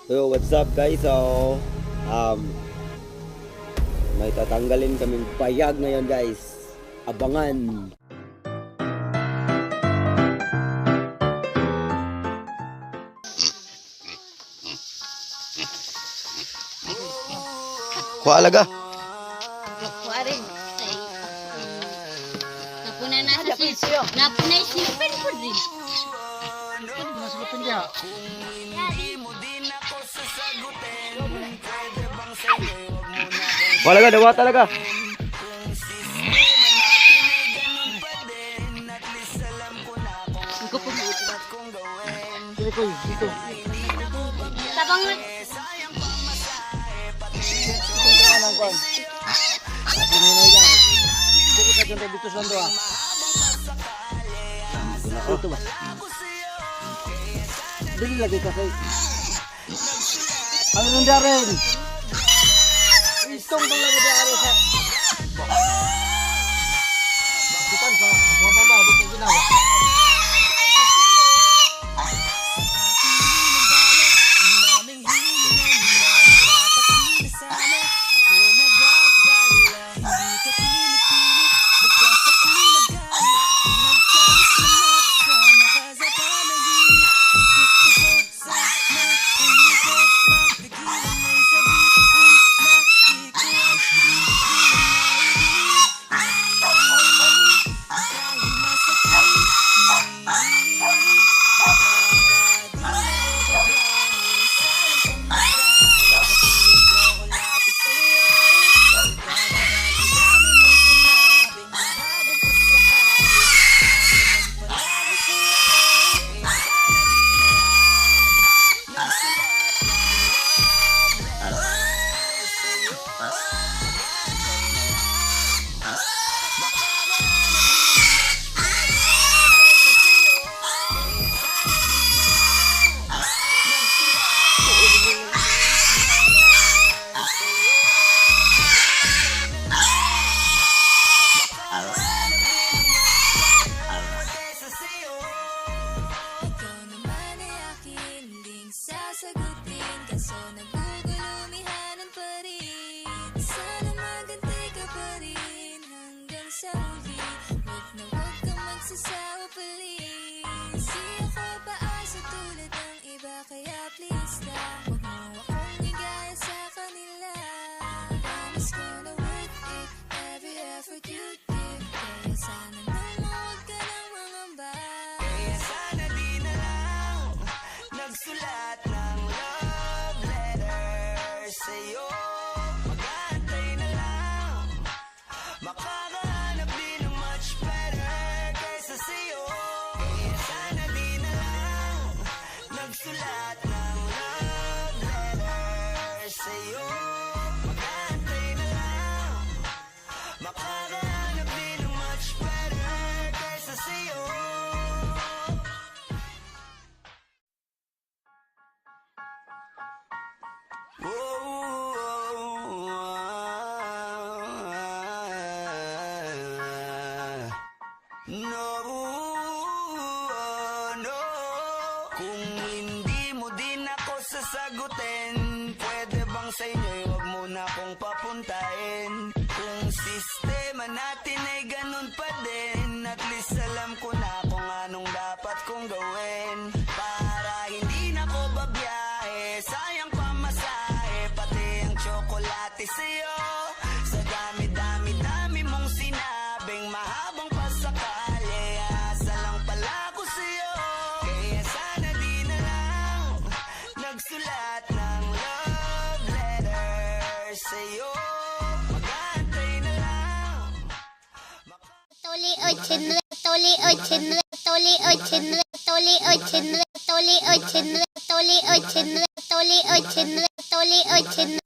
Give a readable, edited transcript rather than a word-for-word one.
So what's up guys? So may tatanggalin kaming payag ngayon guys. Abangan. Kuha alaga. Kuha rin. Ay, napuna na sa siyo. Napuna yung silipin po din. Masulupin niya. Kuha alaga, dawa talaga. Ikaw po mo. Sige ko, dito. Tabang na. Anong kwan? Pininay lang. Sige ka dyan dito sa ando ah. Dito ba? Dili lagi ka kay. Ano nang darin? Istong tong lagi dari sa. Kita sa baba dito ginawa. Sasagutin kaso nagugulumihanan pa rin. Sana magantay ka pa rin hanggang sa huli. Wag na wag kang magsasawa please. Di ako paasa tulad ng iba kaya please lang wag mo akong igaya sa kanila. Promise ko na worth it every effort you give. Kaya sana naman wag ka nang mangamba. Kaya sana di na lang nagsulat ng love letter sa'yo. Mag-aantay na lang, makakahanap din ng much better kaysa sa'yo. Kaya sana di na lang nagsulat ng love letter sa'yo. Mag-aantay na lang, makakahanap din ng much better kaysa sa'yo. No. Kung hindi mo din ako sasagutin, pwede bang sa inyo'y wag mo na akong papuntahin? Kung sistema natin ay ganun pa din, at least alam ko na kung anong dapat kong gawin. Para hindi na ko babiyahe, sayang pamasahe, pati ang tsokolate sa'yo. Sa dami-dami-dami mong sinabing mahabang pasakali, asa lang pala ako sa'yo. Kaya sana di na lang nagsulat ng love letter sa'yo. Mag-aantay na lang. Tuli o chinre, tuli o chinre, tuli o chinre, tuli o chinre, tuli o chinre, tuli o chinre, tuli o chinre, tuli o chinre.